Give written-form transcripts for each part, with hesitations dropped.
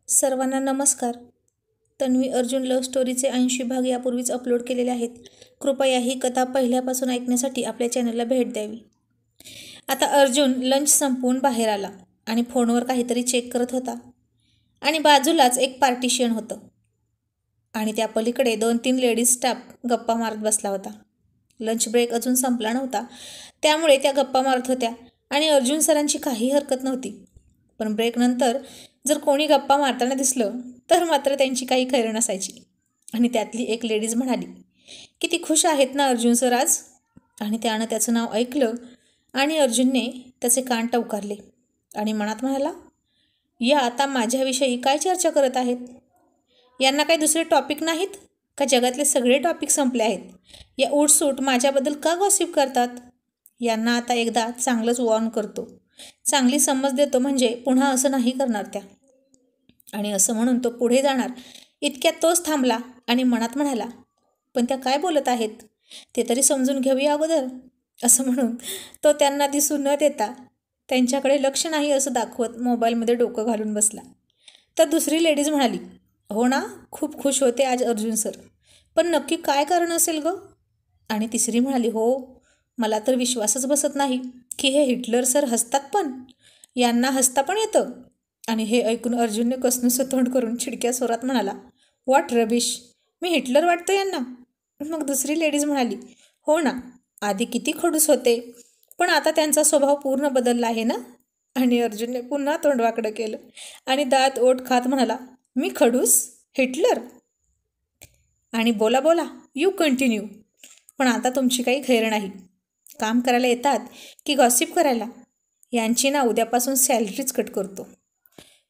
सर्वांना नमस्कार. तन्वी अर्जुन लव्ह स्टोरीचे 80 भाग यापूर्वीच अपलोड केलेले आहेत. कृपया ही कथा पहिल्यापासून ऐकण्यासाठी आपल्या चॅनलला भेट द्यावी. आता अर्जुन लंच संपवून बाहेर आला आणि फोनवर काहीतरी चेक करत होता. आणि बाजूलाच एक पार्टिशन होतं आणि त्या पलीकडे 2-3 लेडीज स्टाफ गप्पा मारत बसला होता. लंच ब्रेक अजून संपला नव्हता, त्यामुळे त्या गप्पा मारत होत्या आणि अर्जुन सरांची काही हरकत नव्हती. पण ब्रेकनंतर जर कोणी गप्पा मारताना दिसलं तर मात्र त्यांची काही खैर नसायची. आणि त्यातली एक लेडीज म्हणाली, किती खुश आहेत ना अर्जुन सर आज. आणि त्यानं त्याचं नाव ऐकलं आणि अर्जुनने त्याचे कान टवकारले आणि मनात म्हणाला, या आता माझ्याविषयी काय चर्चा करत आहेत. यांना काही दुसरे टॉपिक नाहीत का? जगातले सगळे टॉपिक संपले आहेत. या उठसूट माझ्याबद्दल का गॉसिप करतात. यांना आता एकदा चांगलंच वॉर्न करतो, चांगली समज देतो, म्हणजे पुन्हा असं नाही करणार त्या. आणि असं म्हणून तो पुढे जाणार इतक्यात तोच थांबला आणि मनात म्हणाला, पण त्या काय बोलत आहेत ते तरी समजून घेऊया अगोदर. असं म्हणून तो त्यांना दिसू न देता त्यांच्याकडे लक्ष नाही असं दाखवत मोबाईलमध्ये डोकं घालून बसला. तर दुसरी लेडीज म्हणाली, हो ना, खूप खुश होते आज अर्जुन सर, पण नक्की काय कारण असेल गं. आणि तिसरी म्हणाली, हो, मला तर विश्वासच बसत नाही की हे हिटलर सर हसतात पण. यांना हसता पण येतं. आणि हे ऐकून अर्जुनने कसनंसं तोंड करून चिडक्या स्वरात म्हणाला, व्हॉट रबिश, मी हिटलर वाटतो यांना. मग दुसरी लेडीज म्हणाली, हो ना, आधी किती खडूस होते, पण आता त्यांचा स्वभाव पूर्ण बदलला आहे ना. आणि अर्जुनने पुन्हा तोंड वाकडं केलं आणि दात ओठ खात म्हणाला, मी खडूस, हिटलर. आणि बोला बोला, यू कंटिन्यू. पण आता तुमची काही खैर नाही. काम करायला येतात की गॉसिप करायला. यांची ना उद्यापासून सॅलरीच कट करतो.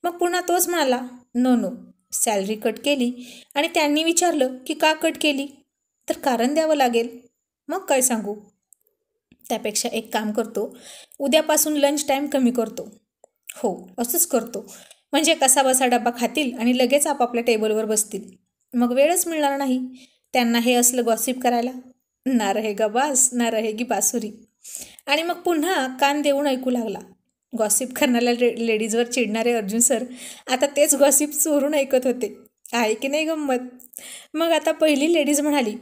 मग पुन्हा तोच म्हणाला, नो नो, सॅलरी कट केली. आणि त्यांनी विचारलं की का कट केली, तर कारण द्यावं लागेल. मग काय सांगू. त्यापेक्षा एक काम करतो, उद्यापासून लंच टाईम कमी करतो. हो, असंच करतो, म्हणजे कसा बसा डबा खातील आणि लगेच आपापल्या टेबलवर बसतील. मग वेळच मिळणार नाही त्यांना हे असलं गॉसिप करायला. ना रहेगा बास ना रहेगी बासुरी. आणि मग पुन्हा कान देऊन ऐकू लागला. गॉसिप करणाऱ्या लेडीजवर चिडणारे अर्जुन सर आता तेच गॉसिप चोरून ऐकत होते. आहे की नाही गंमत. मग आता पहिली लेडीज म्हणाली,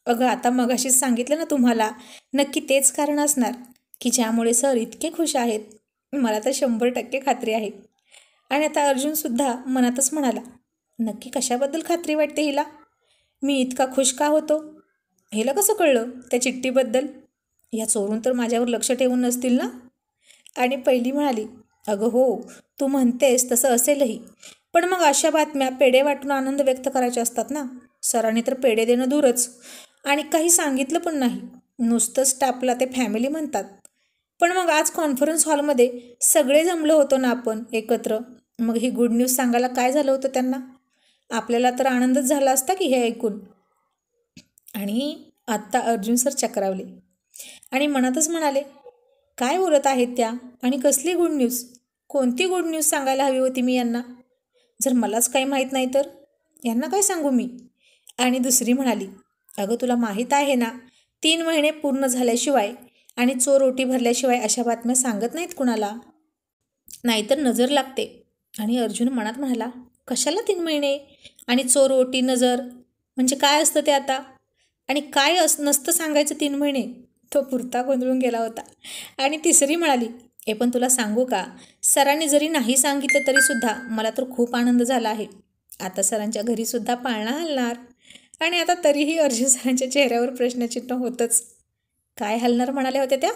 अगं आता मगाशीच सांगितलं ना तुम्हाला, नक्की तेच कारण असणार की ज्यामुळे सर इतके खुश आहेत. मला तर 100% खात्री आहे. आणि आता अर्जुनसुद्धा मनातच म्हणाला, नक्की कशाबद्दल खात्री वाटते हिला. मी इतका खुश का होतो. हिला कसं कळलं त्या चिठ्ठीबद्दल. या चोरून तर माझ्यावर लक्ष ठेवून नसतील ना. आणि पहिली म्हणाली, अगं हो, तू म्हणतेस तसं असेलही, पण मग अशा बातम्या पेढे वाटून आनंद व्यक्त करायचे असतात ना. सरांनी तर पेढे देणं दूरच आणि काही सांगितलं पण नाही. नुसतं स्टाफला ते फॅमिली म्हणतात. पण मग आज कॉन्फरन्स हॉलमध्ये सगळे जमलो होतो ना आपण एकत्र. मग ही गुड न्यूज सांगायला काय झालं होतं त्यांना. आपल्याला तर आनंदच झाला असता की हे ऐकून. आणि आत्ता अर्जुन सर चक्रावले आणि मनातच म्हणाले, काय बोलत आहेत त्या आणि कसली गुड न्यूज. कोणती गुड न्यूज सांगायला हवी होती मी यांना. जर मलाच काही माहीत नाही तर यांना काय सांगू मी. आणि दुसरी म्हणाली, अगं तुला माहीत आहे ना, 3 महिने पूर्ण झाल्याशिवाय आणि चोर ओटी भरल्याशिवाय अशा बातम्या सांगत नाहीत कुणाला, नाहीतर नजर लागते. आणि अर्जुन मनात म्हणाला, कशाला 3 महिने आणि चोर ओटी नजर म्हणजे काय असतं ते आता. आणि काय नसतं सांगायचं 3 महिने. तो पुरता गोंधळून गेला होता. आणि तिसरी म्हणाली, हे पण तुला सांगू का, सरांनी जरी नाही सांगितलं तरीसुद्धा मला तर खूप आनंद झाला आहे. आता सरांच्या घरीसुद्धा पाळणा हलणार. आणि आता तरीही अर्जुन सरांच्या चेहऱ्यावर प्रश्नचिन्ह होतंच. काय हलणार म्हणाल्या होत्या त्या.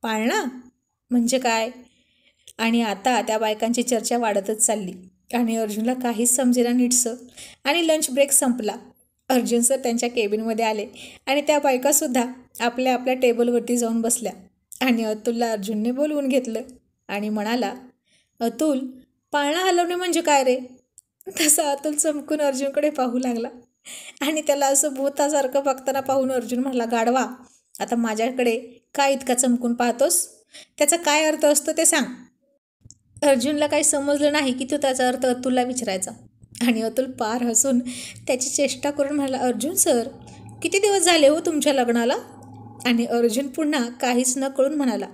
पाळणा म्हणजे काय. आणि आता त्या बायकांची चर्चा वाढतच चालली आणि अर्जुनला काहीच समजेना नीटसं. आणि लंच ब्रेक संपला. अर्जुन सर त्यांच्या केबिनमध्ये आले आणि त्या बायकासुद्धा आपल्या आपल्या टेबलवरती जाऊन बसल्या. आणि अतुलला अर्जुनने बोलवून घेतलं आणि म्हणाला, अतुल, पाळणा हलवणे म्हणजे काय रे. तसा अतुल चमकून अर्जुनकडे पाहू लागला आणि त्याला असं भूतासारखं बघताना पाहून अर्जुन म्हणाला, गाढवा, आता माझ्याकडे काय इतका चमकून पाहतोस. त्याचा काय अर्थ असतो ते सांग. अर्जुनला काही समजलं नाही की तो त्याचा अर्थ अतुलला विचारायचा. आणि अतुल पार हसून त्याची चेष्टा करून म्हणाला, अर्जुन सर, किती दिवस झाले हो तुमच्या लग्नाला. आणि अर्जुन पुन्हा काहीच न कळून म्हणाला,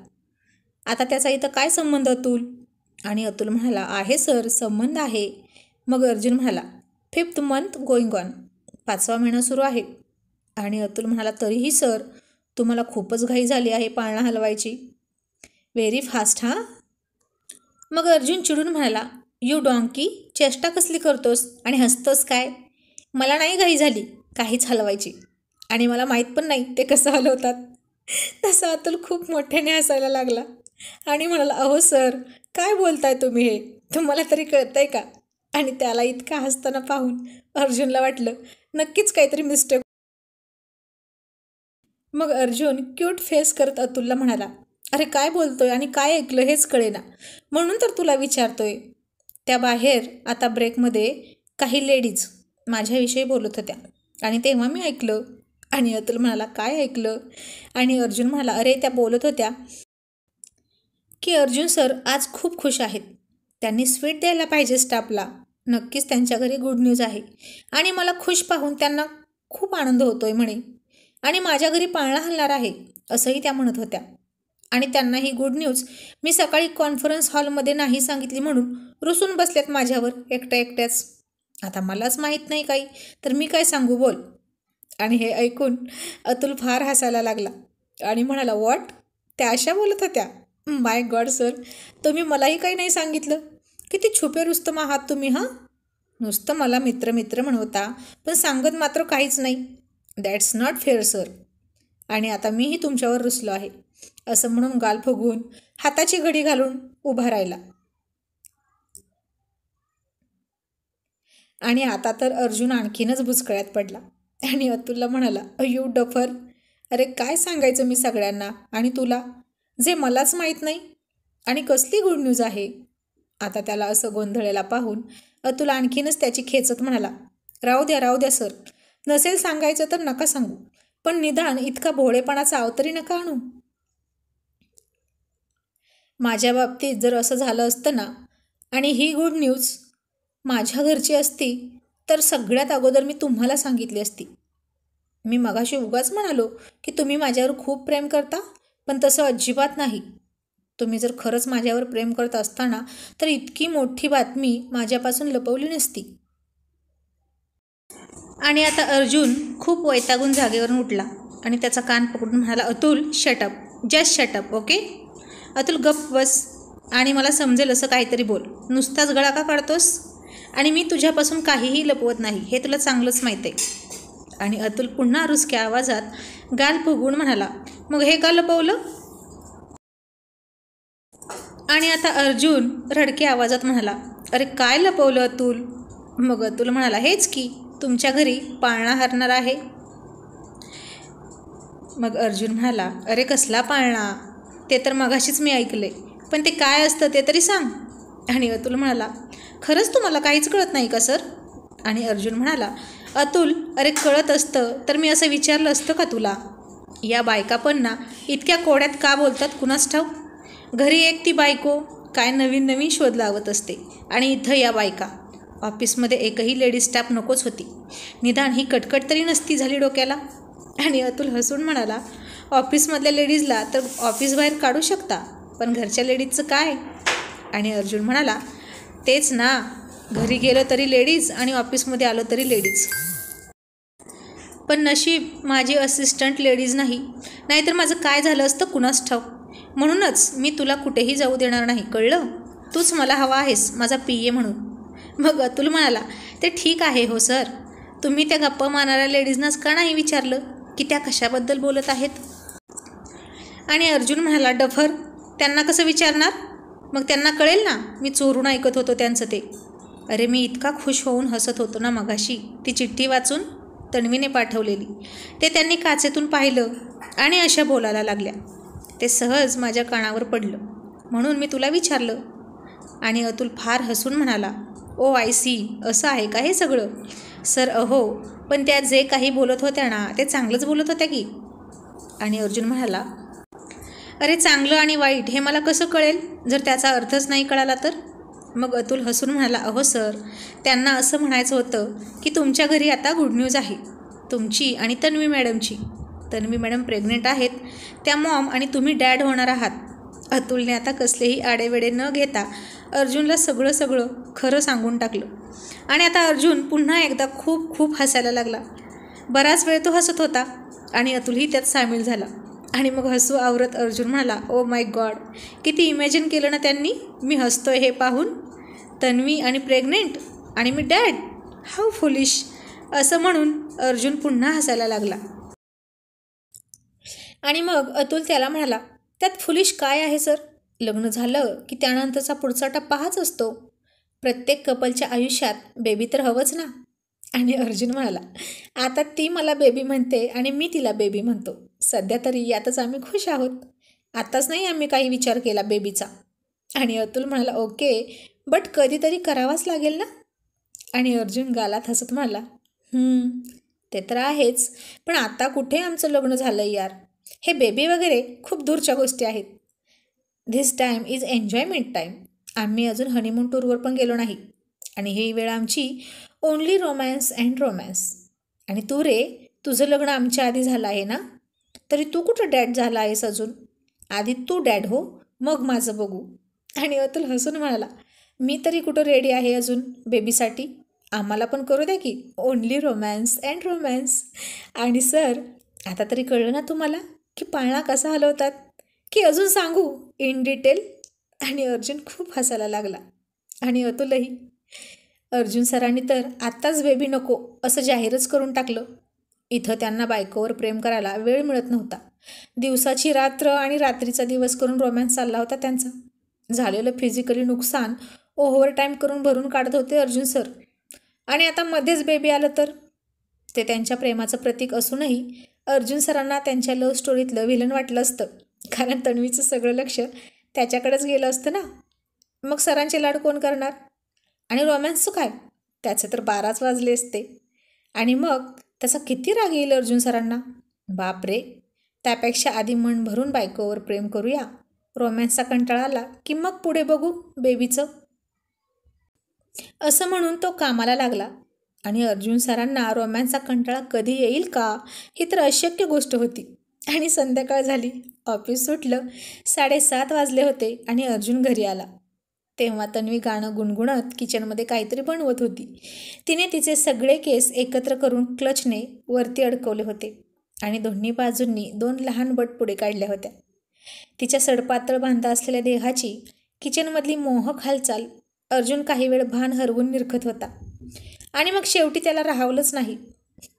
आता त्याचा इथं काय संबंध अतुल. आणि अतुल म्हणाला, आहे सर, संबंध आहे, मग अर्जुन म्हणाला, 5th month गोईंग ऑन, 5वा महिना सुरू आहे. आणि अतुल म्हणाला, तरीही सर, तुम्हाला खूपच घाई झाली आहे पाळणा हलवायची. व्हेरी फास्ट हां. मग अर्जुन चिडून म्हणाला, यू डॉंकी, चेष्टा कसली करतोस आणि हसतोस काय? मला नाही घाई झाली काहीच हलवायची, आणि मला माहीत पण नाही ते कसं हलवतात. तसा अतुल खूप मोठ्याने हसायला लागला आणि म्हणाला, अहो सर, काय बोलताय तुम्ही, हे तुम्हाला तरी कळतंय का? आणि त्याला इतका हसताना पाहून अर्जुनला वाटलं नक्कीच काहीतरी मिस्टेक. मग अर्जुन क्यूट फेस करत अतुलला म्हणाला, अरे काय बोलतोय आणि काय ऐकलं हेच कळेना, म्हणून तर तुला विचारतोय. त्या बाहेर आता ब्रेकमध्ये काही लेडीज माझ्याविषयी बोलत होत्या आणि तेव्हा मी ऐकलं. आणि अतुल म्हणाला, काय ऐकलं? आणि अर्जुन म्हणाला, अरे त्या बोलत होत्या की अर्जुन सर आज खूप खुश आहेत, त्यांनी स्वीट द्यायला पाहिजे स्टाफला, नक्कीच त्यांच्या घरी गुड न्यूज आहे आणि मला खुश पाहून त्यांना खूप आनंद होतोय म्हणे, आणि माझ्या घरी पाळणा हलणार आहे असंही त्या म्हणत होत्या. आणि त्यांना ही गुड न्यूज मी सकाळी कॉन्फरन्स हॉलमध्ये नाही सांगितली म्हणून रुसून बसल्यात माझ्यावर एकट्या एकट्याच. आता मलाच माहीत नाही काही, तर मी काय सांगू बोल. आणि हे ऐकून अतुल फार हसायला लागला आणि म्हणाला, व्हॉट, त्या अशा बोलत होत्या? माय गॉड सर, तुम्ही मलाही काही नाही सांगितलं. किती छुपे रुस्तम आहात तुम्ही हां. नुसतं मला मित्र मित्र म्हणवता, पण सांगत मात्र काहीच नाही. That's not fair sir. आणि आता मीही तुमच्यावर रुसलो आहे असं म्हणून गाल फुगवून हाताची घडी घालून उभा राहिला. आणि आता तर अर्जुन आणखीनच बुचकळ्यात पडला आणि अतुलला म्हणाला, यू डफर, अरे काय सांगायचं मी सगळ्यांना आणि तुला, जे मलाच माहीत नाही, आणि कसली गुड न्यूज आहे. आता त्याला असं गोंधळेला पाहून अतुल आणखीनच त्याची खेचत म्हणाला, राहू द्या सर, नसेल सांगायचं तर नका सांगू, पण निदान इतका भोळेपणाचा अवतरी नका आणू. माझ्या बाबतीत जर असं झालं असतं ना, आणि ही गुड न्यूज माझ्या घरची असती, तर सगळ्यात अगोदर मी तुम्हाला सांगितली असती. मी मगाशी उगाच म्हणालो की तुम्ही माझ्यावर खूप प्रेम करता, पण तसं अजिबात नाही. तुम्ही जर खरंच माझ्यावर प्रेम करत असताना तर इतकी मोठी बातमी माझ्यापासून लपवली नसती. आणि आता अर्जुन खूप वैतागून जागेवरून उठला आणि त्याचा कान पकडून म्हणाला, Atul shut up, just shut up, okay. Atul गप्प बस आणि मला समजेल असं काहीतरी बोल, नुसताच गळा का काढतोस? आणि मी तुझ्यापासून काहीही लपवत नाही हे तुला चांगलंच माहीत आहे. आणि अतुल पुन्हा रुसक्या आवाजात गाल फुगवून म्हणाला, मग हे का लपवलं? आणि आता अर्जुन रडक्या आवाजात म्हणाला, अरे काय लपवलं अतुल? मग अतुल म्हणाला, हेच की, तुमच्या घरी पाळणा हरणार आहे. मग अर्जुन म्हणाला, अरे कसला पाळणा? ते तर मगाशीच मी ऐकले, पण ते काय असतं ते तरी सांग. आणि अतुल म्हणाला, खरंच तुम्हाला काहीच कळत नाही का सर? आणि अर्जुन म्हणाला, अतुल, अरे कळत असतं तर मी असं विचारलं असतं का तुला? या बायका पण ना इतक्या कोड्यात का बोलतात कुणास ठाऊक. घरी एक ती बायको काय नवीन नवीन शोध लावत असते, आणि इथं या बायका. ऑफिसमध्ये एकही लेडीज स्टाफ नकोच होती, निदान ही कटकट तरी नसती झाली डोक्याला. आणि अतुल हसून म्हणाला, ऑफिसमधल्या लेडीजला तर ऑफिस बाहेर काढू शकता, पण घरच्या लेडीजचं काय? आणि अर्जुन म्हणाला, तेच ना, घरी गेलं तरी लेडीज आणि ऑफिसमध्ये आलं तरी लेडीज. पण नशीब माझी असिस्टंट लेडीज नाही, नाहीतर माझं काय झालं असतं कुणास ठाऊक. म्हणूनच मी तुला कुठेही जाऊ देणार नाही, कळलं? तूच मला हवा आहेस माझा PA म्हणून. मग अतुल म्हणाला, ते ठीक आहे हो सर, तुम्ही त्या गप्पा मारणाऱ्या लेडीजनाच का नाही विचारलं की त्या कशाबद्दल बोलत आहेत? आणि अर्जुन म्हणाला, डफर, त्यांना कसं विचारणार? मग त्यांना कळेल ना मी चोरून ऐकत होतो त्यांचं ते. अरे मी इतका खुश होऊन हसत होतो ना मगाशी ती चिठ्ठी वाचून, तन्वीने पाठवलेली. ते त्यांनी काचेतून पाहिलं आणि अशा बोलायला लागल्या. ते सहज माझ्या कानावर पडलं, म्हणून मी तुला विचारलं. आणि अतुल फार हसून म्हणाला, ओ आय सी, असं आहे का हे सगळं? सर अहो, पण त्या जे काही बोलत होत्या ना ते चांगलंच बोलत होत्या की. आणि अर्जुन म्हणाला, अरे चांगलं आणि वाईट हे मला कसं कळेल जर त्याचा अर्थच नाही कळाला तर? मग अतुल हसून म्हणाला, अहो सर, त्यांना असं म्हणायचं होतं की तुमच्या घरी आता गुड न्यूज आहे, तुमची आणि तन्वी मॅडमची. तन्वी मॅडम प्रेग्नेंट आहेत, त्या मॉम आणि तुम्ही डॅड होणार आहात. अतुलने आता कसलेही आडेवेडे न घेता अर्जुनला सगळं खरं सांगून टाकलं. आणि आता अर्जुन पुन्हा एकदा खूप खूप हसायला लागला. बराच वेळ तो हसत होता आणि अतुलही त्यात सामील झाला. आणि मग हसू आवरत अर्जुन म्हणाला, ओ माय गॉड, किती इमॅजिन केलं ना त्यांनी, मी हसतोय हे पाहून. तन्वी आणि प्रेग्नेंट आणि मी डॅड, हाऊ फुलिश. असं म्हणून अर्जुन पुन्हा हसायला लागला. आणि मग अतुल त्याला म्हणाला, त्यात फुलिश काय आहे सर? लग्न झालं की त्यानंतरचा पुढचा टप्पा हाच असतो. प्रत्येक कपलच्या आयुष्यात बेबी तर हवंच ना. आणि अर्जुन म्हणाला, आता ती मला बेबी म्हणते आणि मी तिला बेबी म्हणतो. सध्या तरी यातच आम्ही खुश आहोत. आताच नाही आम्ही काही विचार केला बेबीचा. आणि अतुल म्हणाला, ओके, बट कधीतरी करावाच लागेल ना. आणि अर्जुन गालात हसत म्हणाला, ते तर आहेच, पण आता कुठे आमचं लग्न झालं यार. हे बेबी वगैरे खूप दूरच्या गोष्टी आहेत. This time is enjoyment time. आम्ही अजून हनीमून टूरवर पण गेलो नाही आणि ही वेळ आमची ओन्ली रोमॅन्स अँड रोमॅन्स. आणि तू रे, तुझं लग्न आमच्या आधी झालं आहे ना, तरी तू कुठं डॅड झाला आहेस अजून? आधी तू डॅड हो, मग माझं बघू. आणि अतुल हसून म्हणाला, मी तरी कुठं रेडी आहे अजून बेबीसाठी. आम्हाला पण करू द्या की ओन्ली रोमॅन्स अँड रोमॅन्स. आणि सर, आता तरी कळलं ना तुम्हाला की पाळणा कसा हलवतात, की अजून सांगू इन डिटेल? आणि अर्जुन खूप हसायला लागला आणि अतुलही. अर्जुन सरांनी तर आत्ताच बेबी नको असं जाहीरच करून टाकलं. इथं त्यांना बायकोवर प्रेम करायला वेळ मिळत नव्हता. दिवसाची रात्र आणि रात्रीचा दिवस करून रोमॅन्स चालला होता त्यांचा. झालेलं फिजिकली नुकसान ओव्हरटाईम करून भरून काढत होते अर्जुन सर. आणि आता मध्येच बेबी आलं तर? ते त्यांच्या प्रेमाचं प्रतीक असूनही अर्जुन सरांना त्यांच्या लव्ह स्टोरीतलं व्हिलन वाटलं असतं, कारण तन्वीचं सगळं लक्ष त्याच्याकडेच गेलं असतं ना. मग सरांचे लाड कोण करणार? आणि रोमॅन्सचं काय? त्याचे तर 12च वाजले असते. आणि मग त्याचा किती राग येईल अर्जुन सरांना. बापरे, त्यापेक्षा आधी मन भरून बायकोवर प्रेम करूया. रोमॅन्सचा कंटाळा आला की मग पुढे बघू बेबीचं. असं म्हणून तो कामाला लागला. आणि अर्जुन सरांना रोमॅन्सचा कंटाळा कधी येईल का, ही तर अशक्य गोष्ट होती. आणि संध्याकाळ झाली, ऑफिस सुटलं, 7:30 वाजले होते आणि अर्जुन घरी आला. तेव्हा तन्वी गाणं गुणगुणत किचनमध्ये काहीतरी बनवत होती. तिने तिचे सगळे केस एकत्र करून क्लचने वरती अडकवले होते आणि दोन्ही बाजूंनी 2 लहान बट पुढे काढल्या होत्या. तिच्या सडपातळ बांधा असलेल्या देहाची किचनमधली मोहक हालचाल अर्जुन काही वेळ भान हरवून निरखत होता. आणि मग शेवटी त्याला राहावलंच नाही.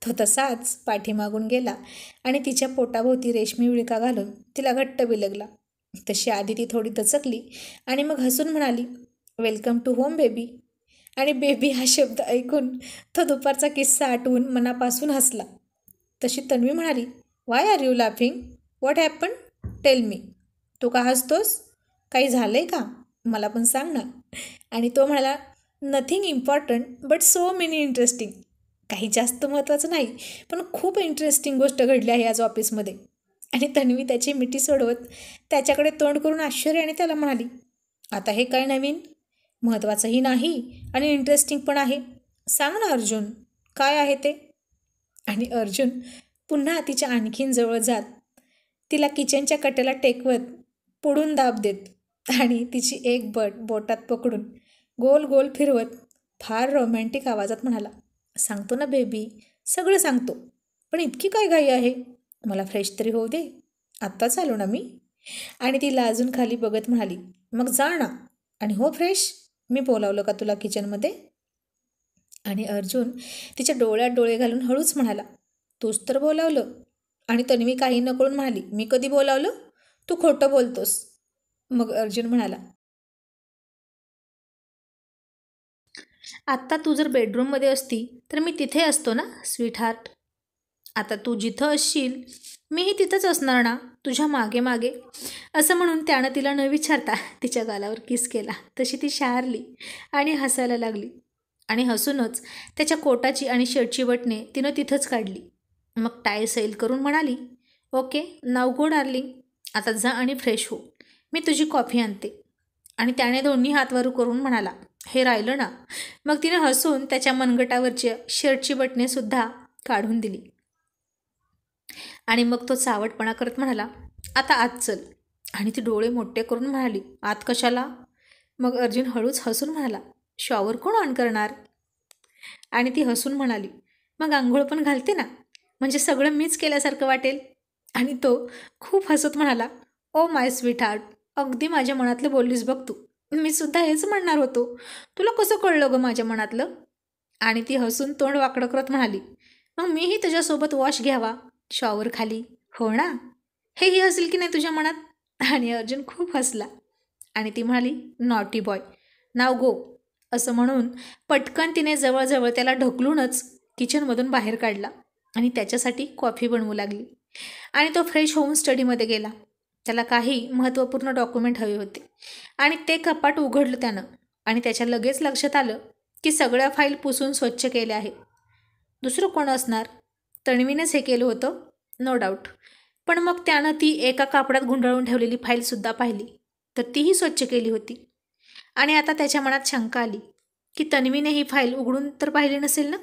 तो तसाच पाठीमागून गेला आणि तिच्या पोटाभोवती रेशमी विळका घालून तिला घट्ट बिलगला. तशी आधी ती थोडी दचकली आणि मग हसून म्हणाली, वेलकम टू होम बेबी. आणि बेबी हा शब्द ऐकून तो दुपारचा किस्सा आठवून मनापासून हसला. तशी तन्वी म्हणाली, why are you laughing? What happen? Tell me. तू का हसतोस? काही झालं आहे का? मला पण सांग ना. आणि तो म्हणाला, nothing important but so many interesting. काही जास्त महत्त्वाचं नाही, पण खूप इंटरेस्टिंग गोष्ट घडली आहे आज ऑफिसमध्ये. आणि तन्वी त्याची मिठी सोडवत त्याच्याकडे तोंड करून आश्चर्याने त्याला म्हणाली, आता हे काय नवीन? महत्त्वाचंही नाही आणि इंटरेस्टिंग पण आहे. सांग ना अर्जुन, काय आहे ते? आणि अर्जुन पुन्हा तिच्या आणखीन जवळ जात तिला किचनच्या कट्याला टेकवत पुढून दाब देत आणि तिची एक बट बोटात पकडून गोल गोल फिरवत फार रोमॅन्टिक आवाजात म्हणाला, सांगतो ना बेबी, सगळं सांगतो, पण इतकी काय घाई आहे? मला फ्रेश तरी होऊ दे, आत्ताच आलो ना मी. आणि ती लाजून खाली बघत म्हणाली, मग जा ना आणि हो फ्रेश. मी बोलावलं का तुला किचनमध्ये? आणि अर्जुन तिच्या डोळ्यात डोळे घालून हळूच म्हणाला, तूच तर बोलावलं. आणि तन्वी काही न कळून म्हणाली, मी कधी बोलावलं? तू खोटं बोलतोस. मग अर्जुन म्हणाला, आत्ता तू जर बेडरूममध्ये असती तर मी तिथे असतो ना स्वीट हार्ट. आता तू जिथं असशील मीही तिथंच असणार ना, तुझ्या मागे मागे. असं म्हणून त्यानं तिला न विचारता तिच्या गालावर किस केला. तशी ती शहारली आणि हसायला लागली. आणि हसूनच त्याच्या कोटाची आणि शर्टची बटणे तिनं तिथंच काढली. मग टाय सैल करून म्हणाली, ओके नाव गो डार्लिंग, आता जा आणि फ्रेश हो, मी तुझी कॉफी आणते. आणि त्याने दोन्ही हात वर करून म्हणाला, हे राहिलं ना. मग तिने हसून त्याच्या मनगटावरची शर्टची बटणेसुद्धा काढून दिली. आणि मग तो चावटपणा करत म्हणाला, आता आत चल. आणि ती डोळे मोठे करून म्हणाली, आत कशाला? मग अर्जुन हळूच हसून म्हणाला, शॉवर कोण ऑन करणार? आणि ती हसून म्हणाली, मग आंघोळ पण घालते ना, म्हणजे सगळं मीच केल्यासारखं वाटेल. आणि तो खूप हसत म्हणाला, ओ माय स्वीट हार्ट, अगदी माझ्या मनातलं बोललीस बघ तू. मी सुद्धा हेच म्हणणार होतो. तुला कसं कळलं गं माझ्या मनातलं? आणि ती हसून तोंड वाकडं करत म्हणाली, मग मीही तुझ्यासोबत वॉश घ्यावा शॉवर खाली, हो ना? हेही हसेल की नाही तुझ्या मनात? आणि अर्जुन खूप हसला. आणि ती म्हणाली, नॉटी बॉय, नाव गो. असं म्हणून पटकन तिने जवळजवळ त्याला ढकलूनच किचनमधून बाहेर काढला आणि त्याच्यासाठी कॉफी बनवू लागली. आणि तो फ्रेश होऊन स्टडीमध्ये गेला. त्याला काही महत्त्वपूर्ण डॉक्युमेंट हवे होते आणि ते कपाट उघडलं त्यानं. आणि त्याच्या लगेच लक्षात आलं की सगळ्या फाईल पुसून स्वच्छ केल्या आहेत. दुसरं कोण असणार? तन्वीनेच हे केलं होतं, नो डाऊट. पण मग त्यानं ती एका कापडात गुंडाळून ठेवलेली फाईलसुद्धा पाहिली, तर तीही स्वच्छ केली होती. आणि आता त्याच्या मनात शंका आली की तन्वीने ही फाईल उघडून तर पाहिली नसेल ना,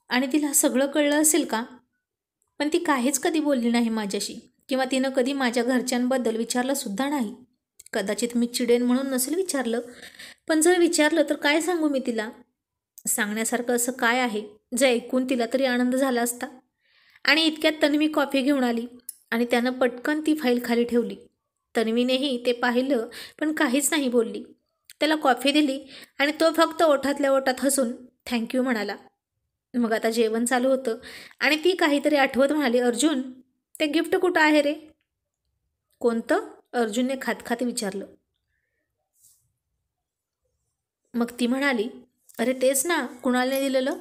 आणि तिला सगळं कळलं असेल का? पण ती काहीच कधी बोलली नाही माझ्याशी, किंवा तिनं कधी माझ्या घरच्यांबद्दल विचारलं सुद्धा नाही. कदाचित मी चिडेन म्हणून नसेल विचारलं, पण जर विचारलं तर काय सांगू मी तिला? सांगण्यासारखं असं काय आहे जे ऐकून तिला तरी आनंद झाला असता? आणि इतक्यात तन्वी कॉफी घेऊन आली आणि त्यानं पटकन ती फाईल खाली ठेवली. तन्वीनेही ते पाहिलं पण काहीच नाही बोलली. त्याला कॉफी दिली आणि तो फक्त ओठातल्या ओठात हसून थँक्यू म्हणाला. मग आता जेवण चालू होतं आणि ती काहीतरी आठवत म्हणाली, अर्जुन, ते गिफ्ट कुठं आहे रे? कोणतं? अर्जुनने खात विचारलं. मग ती म्हणाली, अरे तेच ना, कुणालने दिलेलं.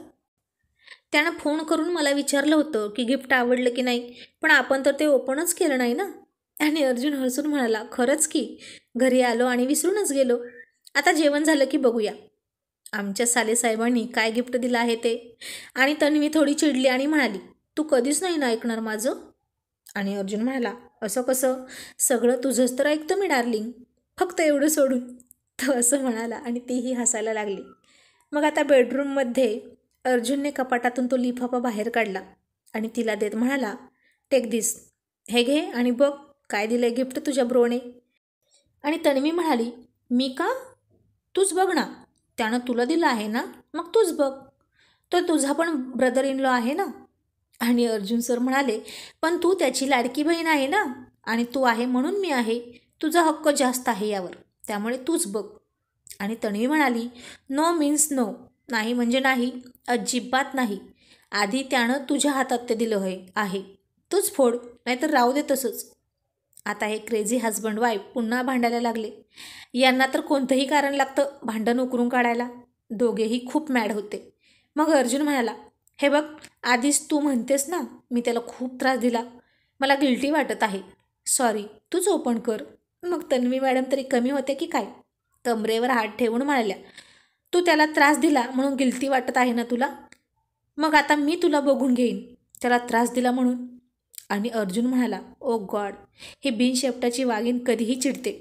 त्यानं फोन करून मला विचारलं होतं की गिफ्ट आवडलं की नाही, पण आपण तर ते ओपनच केलं नाही ना. आणि अर्जुन हसून म्हणाला, खरंच की, घरी आलो आणि विसरूनच गेलो. आता जेवण झालं की बघूया आमच्या सालेसाहेबांनी काय गिफ्ट दिलं आहे ते. आणि तन्वी थोडी चिडली आणि म्हणाली, तू कधीच नाही ना ऐकणार माझं? आणि अर्जुन म्हणाला, असं कसं? सगळं तुझंच तर ऐकतो मी डार्लिंग, फक्त एवढं सोडून. तो असं म्हणाला आणि तीही हसायला लागली. मग आता बेडरूममध्ये अर्जुनने कपाटातून तो लिफाफा बाहेर काढला आणि तिला देत म्हणाला, टेक दिस, हे घे आणि बघ काय दिलंय गिफ्ट तुझ्या ब्रोने. आणि तन्वी म्हणाली, मी का? तूच बघ ना, त्यानं तुला दिलं आहे ना, मग तूच बघ. तो तुझा पण ब्रदर इन लॉ आहे ना. आणि अर्जुन सर म्हणाले, पण तू त्याची लाडकी बहीण आहे ना, आणि तू आहे म्हणून मी आहे. तुझा हक्क जास्त आहे यावर, त्यामुळे तूच बघ. आणि तन्वी म्हणाली, नो मीन्स नो, नाही म्हणजे नाही, अजिबात नाही. आधी त्यानं तुझ्या हातात ते दिलं आहे, तूच फोड, नाहीतर राहू दे तसंच. आता हे क्रेझी हजबंड वाईफ पुन्हा भांडायला लागले. यांना तर कोणतंही कारण लागतं भांडण उकरून काढायला. दोघेही खूप मॅड होते. मग अर्जुन म्हणाला, हे बघ, आधीच तू म्हणतेस ना मी त्याला खूप त्रास दिला, मला गिल्टी वाटत आहे. सॉरी, तूच ओपन कर. मग तन्वी मॅडम तरी कमी होते की काय? कमरेवर हात ठेवून म्हणाल्या, तू त्याला त्रास दिला म्हणून गिल्टी वाटत आहे ना तुला? मग आता मी तुला बघून घेईन त्याला त्रास दिला म्हणून. आणि अर्जुन म्हणाला, ओ गॉड, ही बिनशेपटाची वाघीण कधीही चिडते.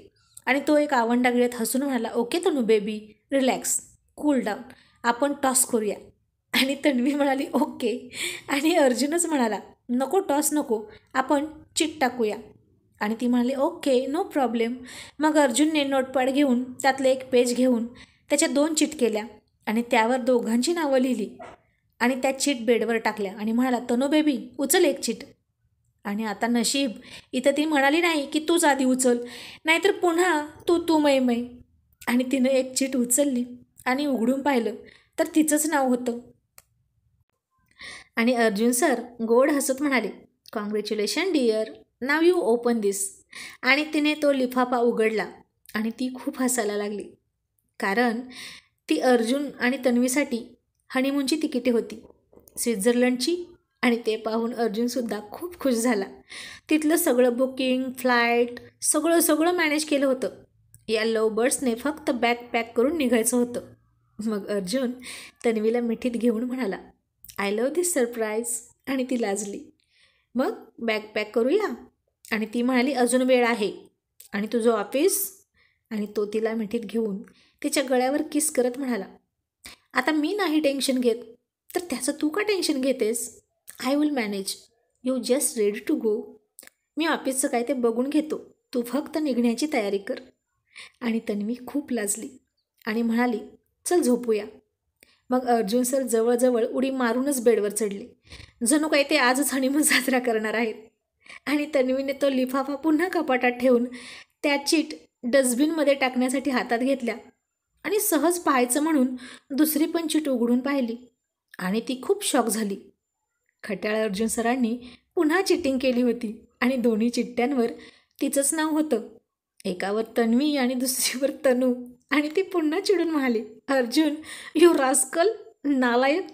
आणि तो एक आवंडागिळ्यात हसून म्हणाला, okay Tanu baby, relax, cool down, आपण टॉस करूया. आणि तन्वी म्हणाली, ओके. आणि अर्जुनच म्हणाला, नको टॉस नको, आपण चिट टाकूया. आणि ती म्हणाली, ओके, नो प्रॉब्लेम. मग अर्जुनने नोटपॅड घेऊन त्यातलं एक पेज घेऊन त्याच्या 2 चिट केल्या आणि त्यावर दोघांची नावं लिहिली आणि त्या चिट बेडवर टाकल्या आणि म्हणाला, तनू बेबी, उचल एक चिट. आणि आता नशीब इथं ती म्हणाली नाही की तूच आधी उचल, नाहीतर पुन्हा तू मै मै. आणि तिनं एक चिट उचलली आणि उघडून पाहिलं तर तिचंच नाव होतं. आणि अर्जुन सर गोड हसत म्हणाले, congratulation dear, now you open this. आणि तिने तो लिफाफा उघडला आणि ती खूप हसायला लागली, कारण ती अर्जुन आणि तन्वीसाठी हनीमूनची तिकिटे होती, स्वित्झर्लंडची. आणि ते पाहून अर्जुनसुद्धा खूप खुश झाला. तिथलं सगळं बुकिंग, फ्लाईट, सगळं मॅनेज केलं होतं. या लव बर्ड्सने फक्त बॅग पॅक करून निघायचं होतं. मग अर्जुन तन्वीला मिठीत घेऊन म्हणाला, आय लव्ह दिस सरप्राईज. आणि ती लाजली. मग बॅग पॅक करूया? आणि ती म्हणाली, अजून वेळ आहे. आणि तुझं ऑफिस? आणि तो तिला मिठीत घेऊन तिच्या गळ्यावर किस करत म्हणाला, आता मी नाही टेन्शन घेत, तर त्याचं तू का टेन्शन घेतेस? I will manage, you just ready to go. मी ऑफिसचं काय ते बघून घेतो, तू फक्त निघण्याची तयारी कर. आणि तन्वी खूप लाजली आणि म्हणाली, चल झोपूया. मग अर्जुन सर जवळजवळ उडी मारूनच बेडवर चढले, जणू काही ते आजच हनीमून साजरा करणार आहेत. आणि तन्वीने तो लिफाफा पुन्हा कपाटात ठेवून त्या चीट डस्टबिनमध्ये टाकण्यासाठी हातात घेतल्या आणि सहज पाहायचं म्हणून दुसरी पण चीट उघडून पाहिली आणि ती खूप शॉक झाली. खट्याळ अर्जुन सरांनी पुन्हा चिटिंग केली होती आणि दोन्ही चिठ्ठ्यांवर तिचंच नाव होतं. एकावर तन्वी आणि दुसरीवर तनू. आणि ती पुन्हा चिडून म्हणाली, अर्जुन, यू रास्कल, नालायक,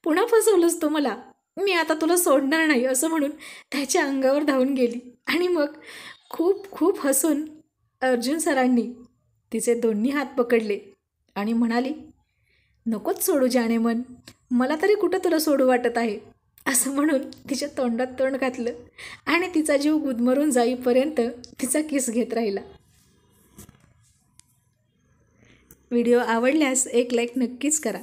पुन्हा फसवलंस तू मला. मी आता तुला सोडणार नाही असं म्हणून त्याच्या अंगावर धावून गेली. आणि मग खूप खूप हसून अर्जुन सरांनी तिचे दोन्ही हात पकडले आणि म्हणाली, नकोच सोडू जाणे मन, मला तरी कुठं तुला सोडू वाटत आहे असं म्हणून तिच्या तोंडात तोंड घातलं आणि तिचा जीव गुदमरून जाईपर्यंत तिचा किस घेत राहिला. व्हिडिओ आवडल्यास एक लाईक नक्कीच करा.